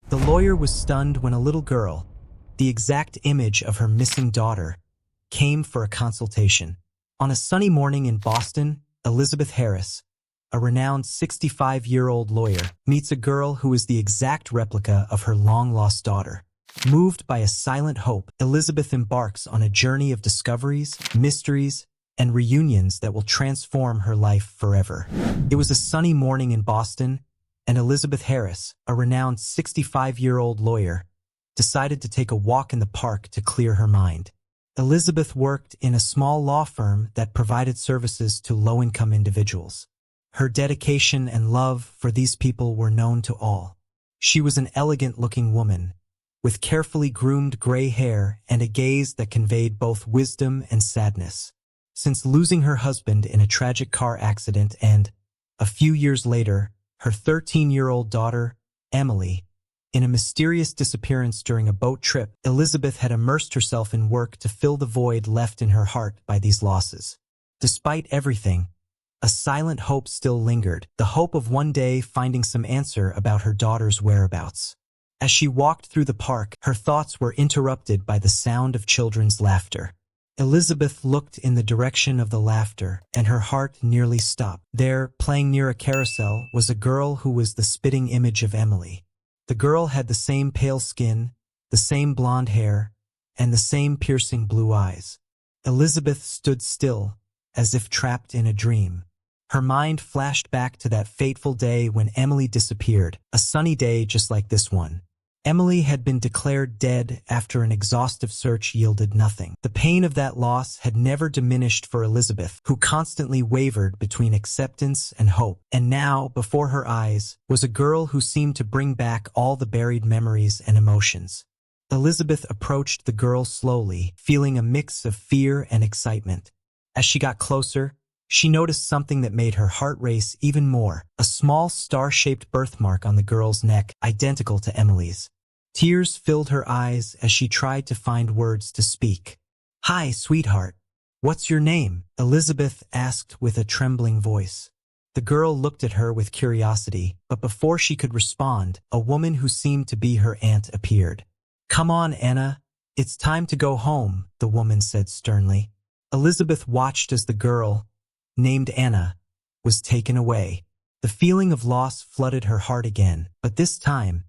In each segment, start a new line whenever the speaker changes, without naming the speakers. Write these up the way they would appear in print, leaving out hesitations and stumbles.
The lawyer was stunned when a little girl, the exact image of her missing daughter, came for a consultation. On a sunny morning in Boston, Elizabeth Harris, a renowned 65-year-old lawyer, meets a girl who is the exact replica of her long-lost daughter. Moved by a silent hope, Elizabeth embarks on a journey of discoveries, mysteries, and reunions that will transform her life forever. It was a sunny morning in Boston, and Elizabeth Harris, a renowned 65-year-old lawyer, decided to take a walk in the park to clear her mind. Elizabeth worked in a small law firm that provided services to low-income individuals. Her dedication and love for these people were known to all. She was an elegant-looking woman, with carefully groomed gray hair and a gaze that conveyed both wisdom and sadness. Since losing her husband in a tragic car accident and, a few years later, her 13-year-old daughter, Emily, in a mysterious disappearance during a boat trip, Elizabeth had immersed herself in work to fill the void left in her heart by these losses. Despite everything, a silent hope still lingered, the hope of one day finding some answer about her daughter's whereabouts. As she walked through the park, her thoughts were interrupted by the sound of children's laughter. Elizabeth looked in the direction of the laughter, and her heart nearly stopped. There, playing near a carousel, was a girl who was the spitting image of Emily. The girl had the same pale skin, the same blonde hair, and the same piercing blue eyes. Elizabeth stood still, as if trapped in a dream. Her mind flashed back to that fateful day when Emily disappeared, a sunny day just like this one. Emily had been declared dead after an exhaustive search yielded nothing. The pain of that loss had never diminished for Elizabeth, who constantly wavered between acceptance and hope. And now, before her eyes, was a girl who seemed to bring back all the buried memories and emotions. Elizabeth approached the girl slowly, feeling a mix of fear and excitement. As she got closer, she noticed something that made her heart race even more, a small star-shaped birthmark on the girl's neck, identical to Emily's. Tears filled her eyes as she tried to find words to speak. "Hi, sweetheart. What's your name?" Elizabeth asked with a trembling voice. The girl looked at her with curiosity, but before she could respond, a woman who seemed to be her aunt appeared. "Come on, Anna. It's time to go home," the woman said sternly. Elizabeth watched as the girl, named Anna, was taken away. The feeling of loss flooded her heart again, but this time,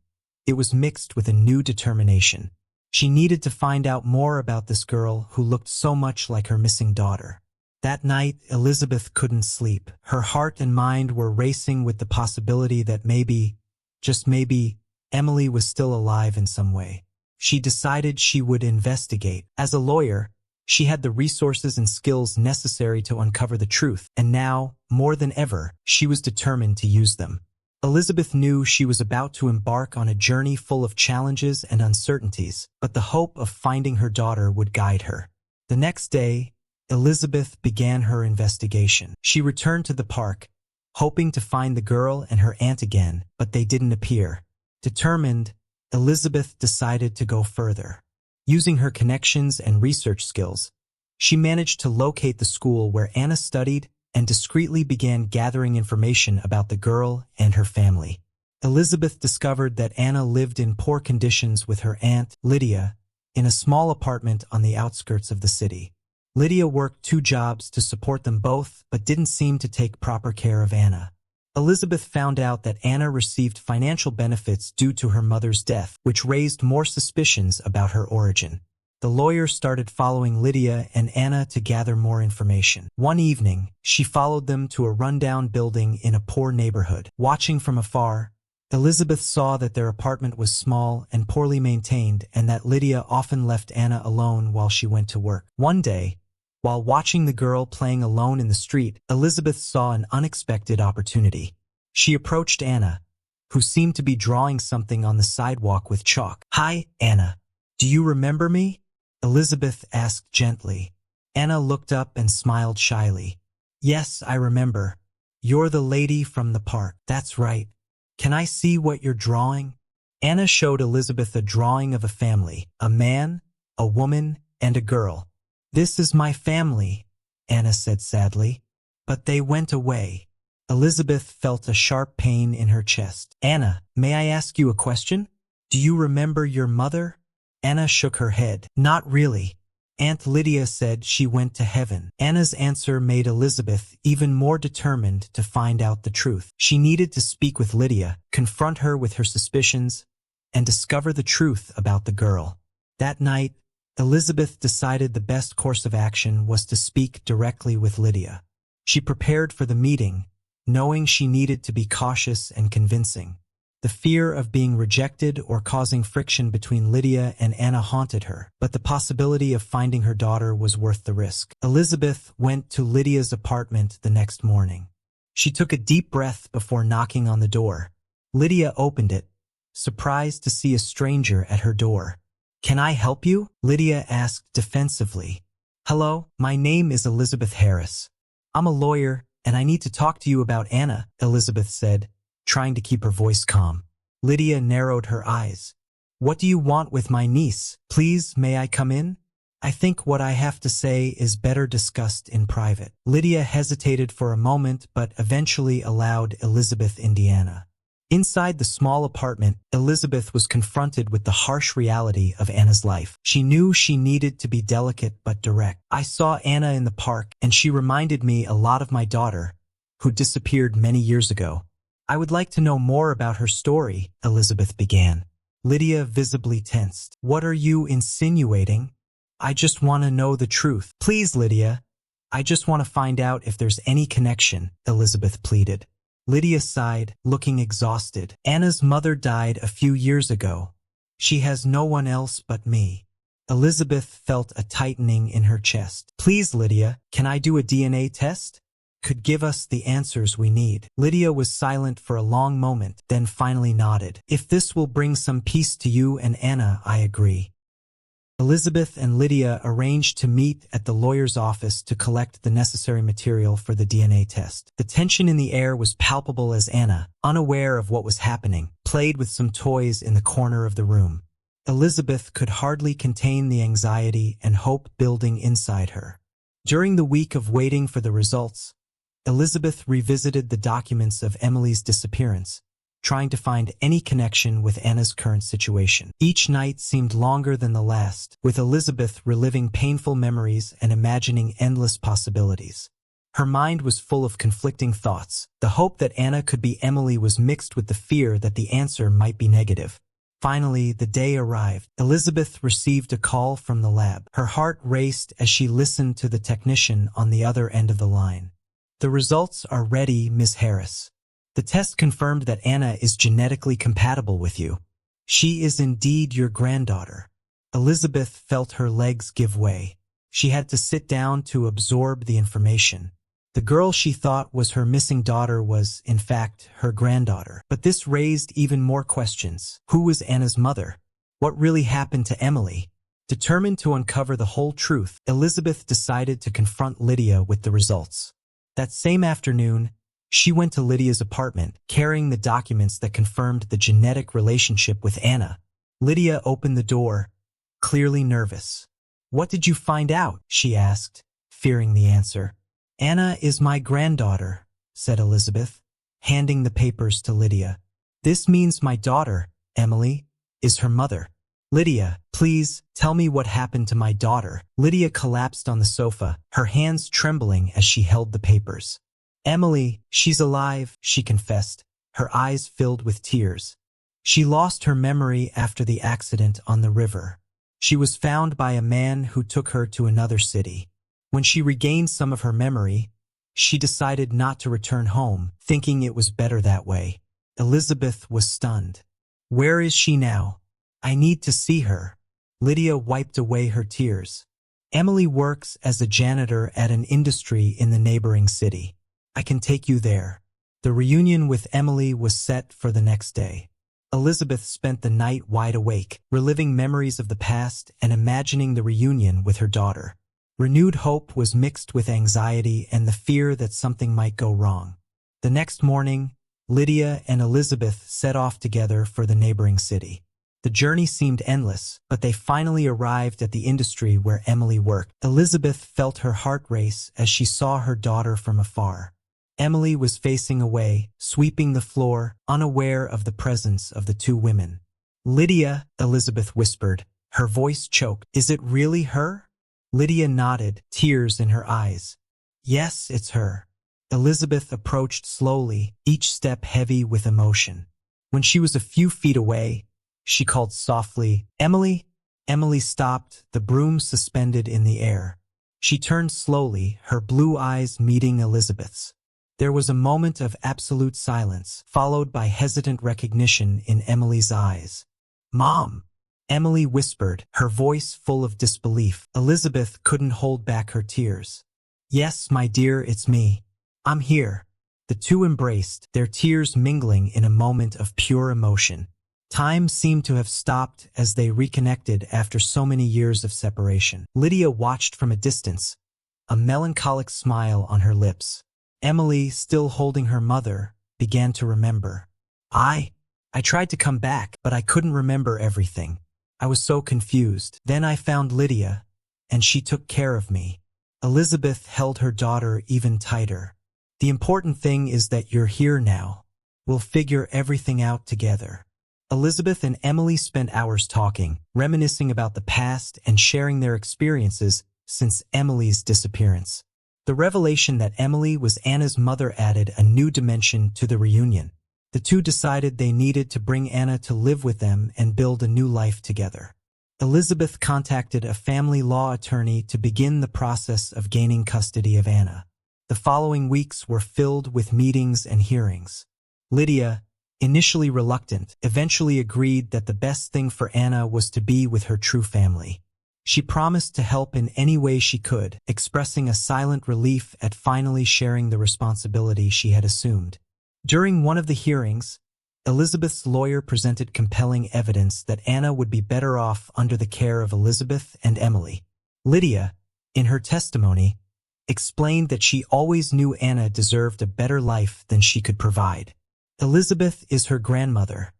it was mixed with a new determination. She needed to find out more about this girl who looked so much like her missing daughter. That night, Elizabeth couldn't sleep. Her heart and mind were racing with the possibility that maybe, just maybe, Emily was still alive in some way. She decided she would investigate. As a lawyer, she had the resources and skills necessary to uncover the truth, and now, more than ever, she was determined to use them. Elizabeth knew she was about to embark on a journey full of challenges and uncertainties, but the hope of finding her daughter would guide her. The next day, Elizabeth began her investigation. She returned to the park, hoping to find the girl and her aunt again, but they didn't appear. Determined, Elizabeth decided to go further. Using her connections and research skills, she managed to locate the school where Anna studied and discreetly began gathering information about the girl and her family. Elizabeth discovered that Anna lived in poor conditions with her aunt, Lydia, in a small apartment on the outskirts of the city. Lydia worked 2 jobs to support them both, but didn't seem to take proper care of Anna. Elizabeth found out that Anna received financial benefits due to her mother's death, which raised more suspicions about her origin. The lawyer started following Lydia and Anna to gather more information. One evening, she followed them to a rundown building in a poor neighborhood. Watching from afar, Elizabeth saw that their apartment was small and poorly maintained and that Lydia often left Anna alone while she went to work. One day, while watching the girl playing alone in the street, Elizabeth saw an unexpected opportunity. She approached Anna, who seemed to be drawing something on the sidewalk with chalk. "Hi, Anna. Do you remember me?" Elizabeth asked gently. Anna looked up and smiled shyly. "Yes, I remember. You're the lady from the park." "That's right. Can I see what you're drawing?" Anna showed Elizabeth a drawing of a family, a man, a woman, and a girl. "This is my family," Anna said sadly. "But they went away." Elizabeth felt a sharp pain in her chest. "Anna, may I ask you a question?" Do you remember your mother? Anna shook her head. Not really. Aunt Lydia said she went to heaven. Anna's answer made Elizabeth even more determined to find out the truth. She needed to speak with Lydia, confront her with her suspicions, and discover the truth about the girl. That night, Elizabeth decided the best course of action was to speak directly with Lydia. She prepared for the meeting, knowing she needed to be cautious and convincing. The fear of being rejected or causing friction between Lydia and Anna haunted her, but the possibility of finding her daughter was worth the risk. Elizabeth went to Lydia's apartment the next morning. She took a deep breath before knocking on the door. Lydia opened it, surprised to see a stranger at her door. "Can I help you?" Lydia asked defensively. "Hello, my name is Elizabeth Harris. I'm a lawyer, and I need to talk to you about Anna," Elizabeth said, trying to keep her voice calm. Lydia narrowed her eyes. "What do you want with my niece? Please, may I come in? I think what I have to say is better discussed in private." Lydia hesitated for a moment but eventually allowed Elizabeth in. Inside the small apartment, Elizabeth was confronted with the harsh reality of Anna's life. She knew she needed to be delicate but direct. "I saw Anna in the park, and she reminded me a lot of my daughter, who disappeared many years ago. I would like to know more about her story," Elizabeth began. Lydia visibly tensed. "What are you insinuating?" "I just want to know the truth." "Please, Lydia. I just want to find out if there's any connection," Elizabeth pleaded. Lydia sighed, looking exhausted. "Anna's mother died a few years ago. She has no one else but me." Elizabeth felt a tightening in her chest. "Please, Lydia, can I do a DNA test? Could give us the answers we need." Lydia was silent for a long moment, then finally nodded. "If this will bring some peace to you and Anna, I agree." Elizabeth and Lydia arranged to meet at the lawyer's office to collect the necessary material for the DNA test. The tension in the air was palpable as Anna, unaware of what was happening, played with some toys in the corner of the room. Elizabeth could hardly contain the anxiety and hope building inside her. During the week of waiting for the results, Elizabeth revisited the documents of Emily's disappearance, trying to find any connection with Anna's current situation. Each night seemed longer than the last, with Elizabeth reliving painful memories and imagining endless possibilities. Her mind was full of conflicting thoughts. The hope that Anna could be Emily was mixed with the fear that the answer might be negative. Finally, the day arrived. Elizabeth received a call from the lab. Her heart raced as she listened to the technician on the other end of the line. "The results are ready, Miss Harris. The test confirmed that Anna is genetically compatible with you. She is indeed your granddaughter." Elizabeth felt her legs give way. She had to sit down to absorb the information. The girl she thought was her missing daughter was, in fact, her granddaughter. But this raised even more questions. Who was Anna's mother? What really happened to Emily? Determined to uncover the whole truth, Elizabeth decided to confront Lydia with the results. That same afternoon, she went to Lydia's apartment, carrying the documents that confirmed the genetic relationship with Anna. Lydia opened the door, clearly nervous. "What did you find out?" she asked, fearing the answer. "Anna is my granddaughter," said Elizabeth, handing the papers to Lydia. "This means my daughter, Emily, is her mother." "Lydia, please, tell me what happened to my daughter." Lydia collapsed on the sofa, her hands trembling as she held the papers. "Emily, she's alive," she confessed, her eyes filled with tears. "She lost her memory after the accident on the river. She was found by a man who took her to another city. When she regained some of her memory, she decided not to return home, thinking it was better that way." Elizabeth was stunned. "Where is she now? I need to see her." Lydia wiped away her tears. "Emily works as a janitor at an industry in the neighboring city. I can take you there." The reunion with Emily was set for the next day. Elizabeth spent the night wide awake, reliving memories of the past and imagining the reunion with her daughter. Renewed hope was mixed with anxiety and the fear that something might go wrong. The next morning, Lydia and Elizabeth set off together for the neighboring city. The journey seemed endless, but they finally arrived at the industry where Emily worked. Elizabeth felt her heart race as she saw her daughter from afar. Emily was facing away, sweeping the floor, unaware of the presence of the two women. Lydia, Elizabeth whispered. Her voice choked. Is it really her? Lydia nodded, tears in her eyes. Yes, it's her. Elizabeth approached slowly, each step heavy with emotion. When she was a few feet away, she called softly, Emily. Emily stopped, the broom suspended in the air. She turned slowly, her blue eyes meeting Elizabeth's. There was a moment of absolute silence, followed by hesitant recognition in Emily's eyes. Mom! Emily whispered, her voice full of disbelief. Elizabeth couldn't hold back her tears. Yes, my dear, it's me. I'm here. The two embraced, their tears mingling in a moment of pure emotion. Time seemed to have stopped as they reconnected after so many years of separation. Lydia watched from a distance, a melancholic smile on her lips. Emily, still holding her mother, began to remember. I tried to come back, but I couldn't remember everything. I was so confused. Then I found Lydia, and she took care of me. Elizabeth held her daughter even tighter. The important thing is that you're here now. We'll figure everything out together. Elizabeth and Emily spent hours talking, reminiscing about the past and sharing their experiences since Emily's disappearance. The revelation that Emily was Anna's mother added a new dimension to the reunion. The two decided they needed to bring Anna to live with them and build a new life together. Elizabeth contacted a family law attorney to begin the process of gaining custody of Anna. The following weeks were filled with meetings and hearings. Lydia, initially reluctant, eventually agreed that the best thing for Anna was to be with her true family. She promised to help in any way she could, expressing a silent relief at finally sharing the responsibility she had assumed. During one of the hearings, Elizabeth's lawyer presented compelling evidence that Anna would be better off under the care of Elizabeth and Emily. Lydia, in her testimony, explained that she always knew Anna deserved a better life than she could provide. Elizabeth is her grandmother,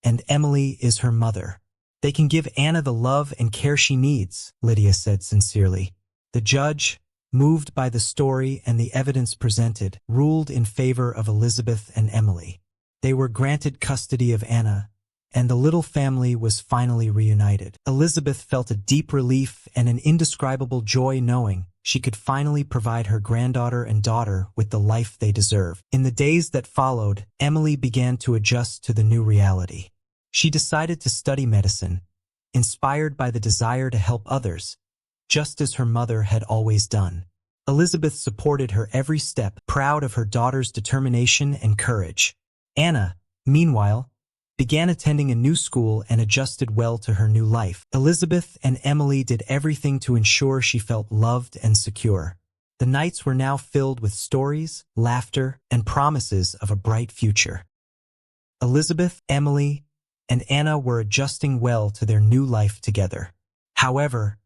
and Emily is her mother. They can give Anna the love and care she needs, Lydia said sincerely. The judge, moved by the story and the evidence presented, ruled in favor of Elizabeth and Emily. They were granted custody of Anna, and the little family was finally reunited. Elizabeth felt a deep relief and an indescribable joy knowing she could finally provide her granddaughter and daughter with the life they deserved. In the days that followed, Emily began to adjust to the new reality. She decided to study medicine, inspired by the desire to help others, just as her mother had always done. Elizabeth supported her every step, proud of her daughter's determination and courage. Anna, meanwhile, began attending a new school and adjusted well to her new life. Elizabeth and Emily did everything to ensure she felt loved and secure. The nights were now filled with stories, laughter, and promises of a bright future. Elizabeth, Emily, and Anna were adjusting well to their new life together. However,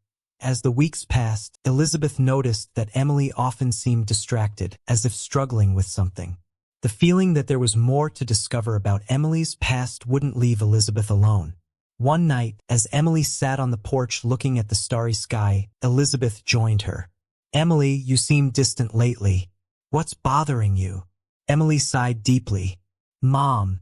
as the weeks passed, Elizabeth noticed that Emily often seemed distracted, as if struggling with something. The feeling that there was more to discover about Emily's past wouldn't leave Elizabeth alone. One night, as Emily sat on the porch looking at the starry sky, Elizabeth joined her. Emily, you seem distant lately. What's bothering you? Emily sighed deeply. Mom,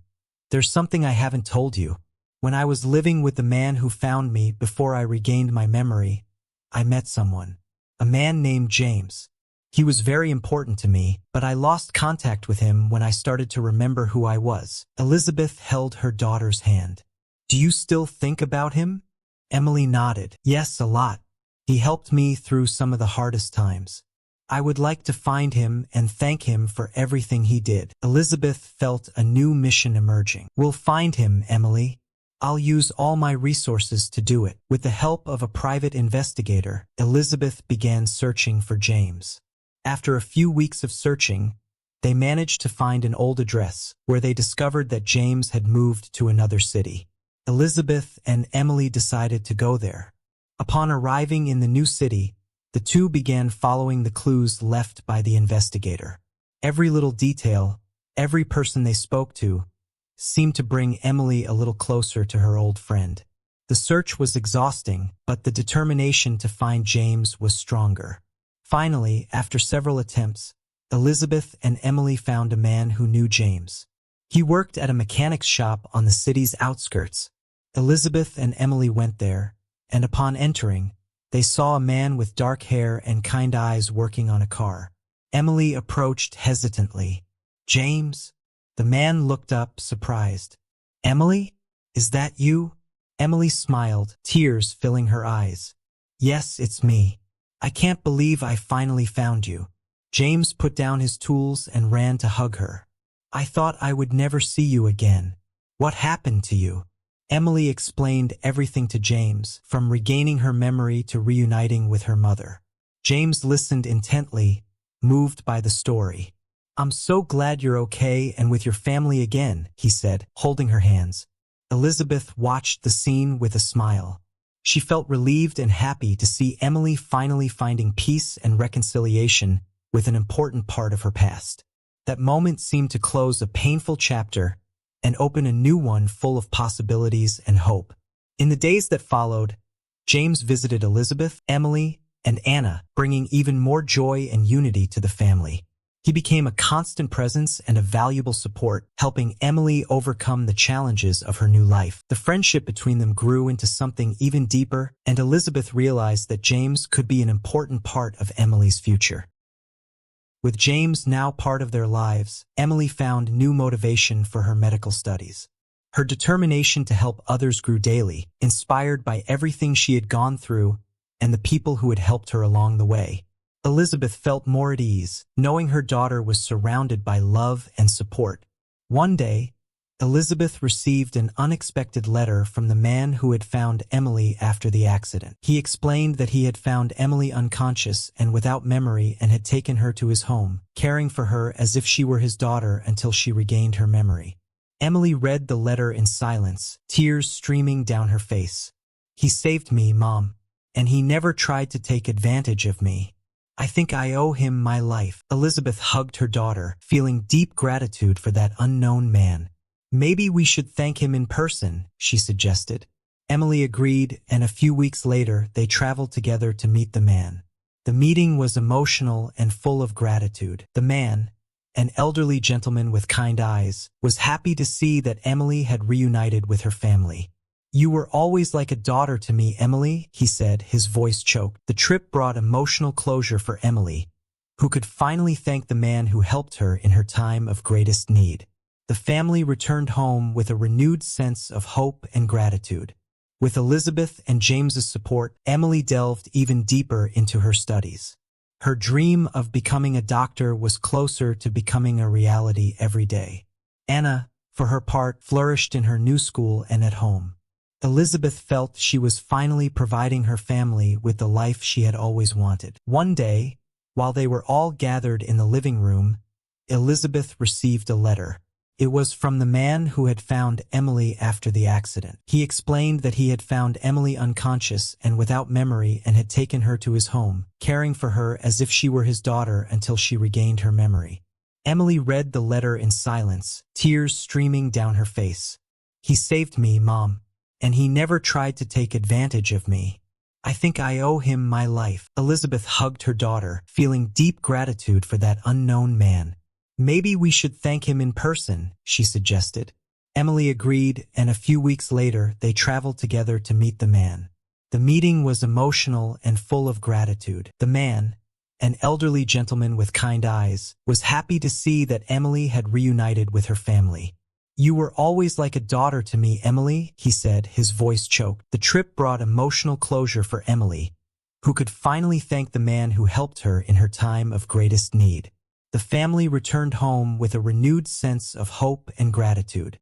there's something I haven't told you. When I was living with the man who found me before I regained my memory, I met someone. A man named James. He was very important to me, but I lost contact with him when I started to remember who I was. Elizabeth held her daughter's hand. Do you still think about him? Emily nodded. Yes, a lot. He helped me through some of the hardest times. I would like to find him and thank him for everything he did. Elizabeth felt a new mission emerging. We'll find him, Emily. I'll use all my resources to do it. With the help of a private investigator, Elizabeth began searching for James. After a few weeks of searching, they managed to find an old address where they discovered that James had moved to another city. Elizabeth and Emily decided to go there. Upon arriving in the new city, the two began following the clues left by the investigator. Every little detail, every person they spoke to, seemed to bring Emily a little closer to her old friend. The search was exhausting, but the determination to find James was stronger. Finally, after several attempts, Elizabeth and Emily found a man who knew James. He worked at a mechanic's shop on the city's outskirts, Elizabeth and Emily went there, and upon entering, they saw a man with dark hair and kind eyes working on a car. Emily approached hesitantly. "James?" The man looked up, surprised. "Emily? Is that you?" Emily smiled, tears filling her eyes. "Yes, it's me. I can't believe I finally found you." James put down his tools and ran to hug her. "I thought I would never see you again. What happened to you?" Emily explained everything to James, from regaining her memory to reuniting with her mother. James listened intently, moved by the story. "I'm so glad you're okay and with your family again," he said, holding her hands. Elizabeth watched the scene with a smile. She felt relieved and happy to see Emily finally finding peace and reconciliation with an important part of her past. That moment seemed to close a painful chapter and open a new one full of possibilities and hope. In the days that followed, James visited Elizabeth, Emily, and Anna, bringing even more joy and unity to the family. He became a constant presence and a valuable support, helping Emily overcome the challenges of her new life. The friendship between them grew into something even deeper, and Elizabeth realized that James could be an important part of Emily's future. With James now part of their lives, Emily found new motivation for her medical studies. Her determination to help others grew daily, inspired by everything she had gone through and the people who had helped her along the way. Elizabeth felt more at ease, knowing her daughter was surrounded by love and support. One day, Elizabeth received an unexpected letter from the man who had found Emily after the accident. He explained that he had found Emily unconscious and without memory and had taken her to his home, caring for her as if she were his daughter until she regained her memory. Emily read the letter in silence, tears streaming down her face. "He saved me, Mom, and he never tried to take advantage of me. I think I owe him my life." Elizabeth hugged her daughter, feeling deep gratitude for that unknown man. "Maybe we should thank him in person," she suggested. Emily agreed, and a few weeks later they traveled together to meet the man. The meeting was emotional and full of gratitude. The man, an elderly gentleman with kind eyes, was happy to see that Emily had reunited with her family. "You were always like a daughter to me, Emily," he said, his voice choked. The trip brought emotional closure for Emily, who could finally thank the man who helped her in her time of greatest need. The family returned home with a renewed sense of hope and gratitude. With Elizabeth and James's support, Emily delved even deeper into her studies. Her dream of becoming a doctor was closer to becoming a reality every day. Anna, for her part, flourished in her new school and at home. Elizabeth felt she was finally providing her family with the life she had always wanted. One day, while they were all gathered in the living room, Elizabeth received a letter. It was from the man who had found Emily after the accident. He explained that he had found Emily unconscious and without memory and had taken her to his home, caring for her as if she were his daughter until she regained her memory. Emily read the letter in silence, tears streaming down her face. "He saved me, Mom, and he never tried to take advantage of me. I think I owe him my life." Elizabeth hugged her daughter, feeling deep gratitude for that unknown man. "Maybe we should thank him in person," she suggested. Emily agreed, and a few weeks later they traveled together to meet the man. The meeting was emotional and full of gratitude. The man, an elderly gentleman with kind eyes, was happy to see that Emily had reunited with her family. "You were always like a daughter to me, Emily," he said, his voice choked. The trip brought emotional closure for Emily, who could finally thank the man who helped her in her time of greatest need. The family returned home with a renewed sense of hope and gratitude.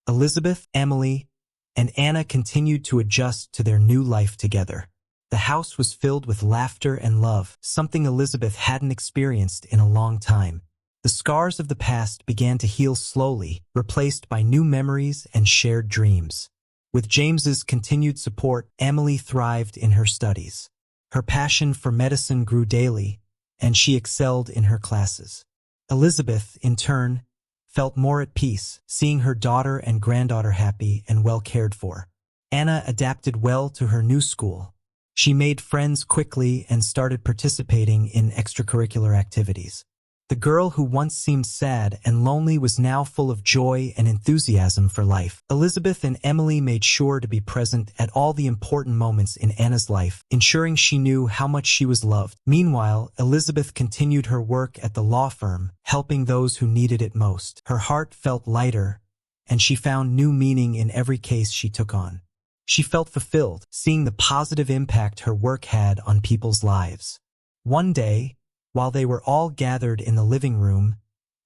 Elizabeth, Emily, and Anna continued to adjust to their new life together. The house was filled with laughter and love, something Elizabeth hadn't experienced in a long time. The scars of the past began to heal slowly, replaced by new memories and shared dreams. With James's continued support, Emily thrived in her studies. Her passion for medicine grew daily, and she excelled in her classes. Elizabeth, in turn, felt more at peace, seeing her daughter and granddaughter happy and well cared for. Anna adapted well to her new school. She made friends quickly and started participating in extracurricular activities. The girl who once seemed sad and lonely was now full of joy and enthusiasm for life. Elizabeth and Emily made sure to be present at all the important moments in Anna's life, ensuring she knew how much she was loved. Meanwhile, Elizabeth continued her work at the law firm, helping those who needed it most. Her heart felt lighter, and she found new meaning in every case she took on. She felt fulfilled, seeing the positive impact her work had on people's lives. One day, while they were all gathered in the living room,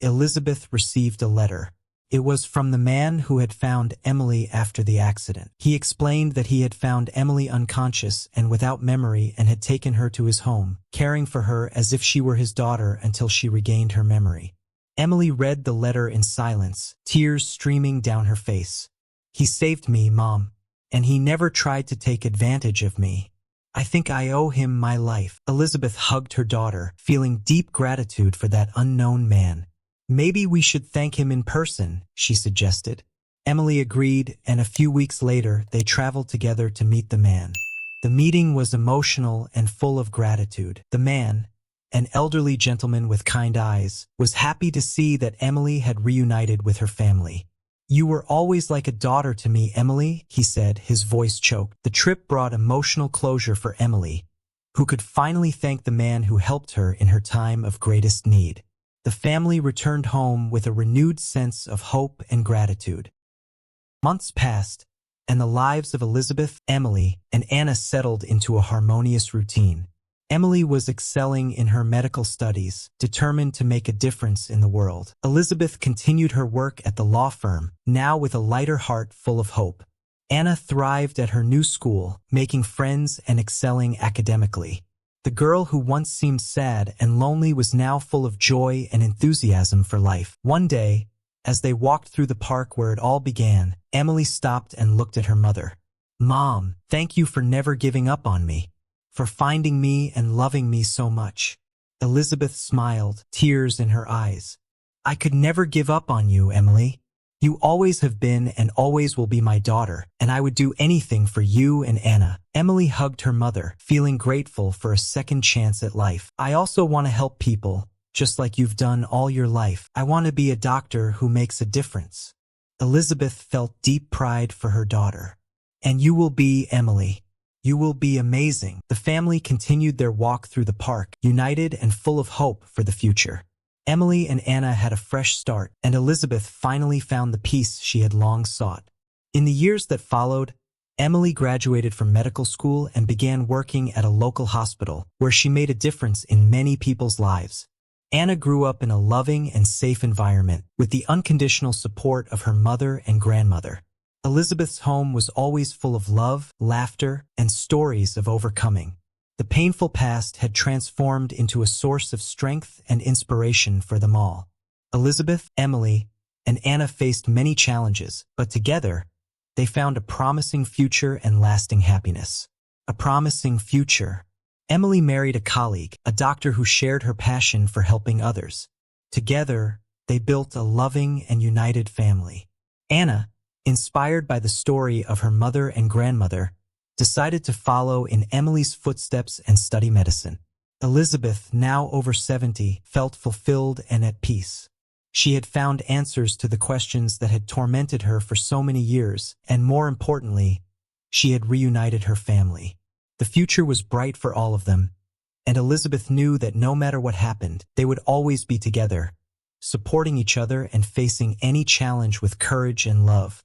Elizabeth received a letter. It was from the man who had found Emily after the accident. He explained that he had found Emily unconscious and without memory and had taken her to his home, caring for her as if she were his daughter until she regained her memory. Emily read the letter in silence, tears streaming down her face. "He saved me, Mom, and he never tried to take advantage of me. I think I owe him my life." Elizabeth hugged her daughter, feeling deep gratitude for that unknown man. "Maybe we should thank him in person," she suggested. Emily agreed, and a few weeks later they traveled together to meet the man. The meeting was emotional and full of gratitude. The man, an elderly gentleman with kind eyes, was happy to see that Emily had reunited with her family. "You were always like a daughter to me, Emily," he said, his voice choked. The trip brought emotional closure for Emily, who could finally thank the man who helped her in her time of greatest need. The family returned home with a renewed sense of hope and gratitude. Months passed, and the lives of Elizabeth, Emily, and Anna settled into a harmonious routine. Emily was excelling in her medical studies, determined to make a difference in the world. Elizabeth continued her work at the law firm, now with a lighter heart full of hope. Anna thrived at her new school, making friends and excelling academically. The girl who once seemed sad and lonely was now full of joy and enthusiasm for life. One day, as they walked through the park where it all began, Emily stopped and looked at her mother. "Mom, thank you for never giving up on me, for finding me and loving me so much." Elizabeth smiled, tears in her eyes. "I could never give up on you, Emily. You always have been and always will be my daughter, and I would do anything for you and Anna." Emily hugged her mother, feeling grateful for a second chance at life. "I also want to help people, just like you've done all your life. I want to be a doctor who makes a difference." Elizabeth felt deep pride for her daughter. "And you will be, Emily. You will be amazing." The family continued their walk through the park, united and full of hope for the future. Emily and Anna had a fresh start, and Elizabeth finally found the peace she had long sought. In the years that followed, Emily graduated from medical school and began working at a local hospital, where she made a difference in many people's lives. Anna grew up in a loving and safe environment, with the unconditional support of her mother and grandmother. Elizabeth's home was always full of love, laughter, and stories of overcoming. The painful past had transformed into a source of strength and inspiration for them all. Elizabeth, Emily, and Anna faced many challenges, but together, they found a promising future and lasting happiness. A promising future. Emily married a colleague, a doctor who shared her passion for helping others. Together, they built a loving and united family. Anna, inspired by the story of her mother and grandmother, decided to follow in Emily's footsteps and study medicine. Elizabeth, now over 70, felt fulfilled and at peace. She had found answers to the questions that had tormented her for so many years, and more importantly, she had reunited her family. The future was bright for all of them, and Elizabeth knew that no matter what happened, they would always be together, supporting each other and facing any challenge with courage and love.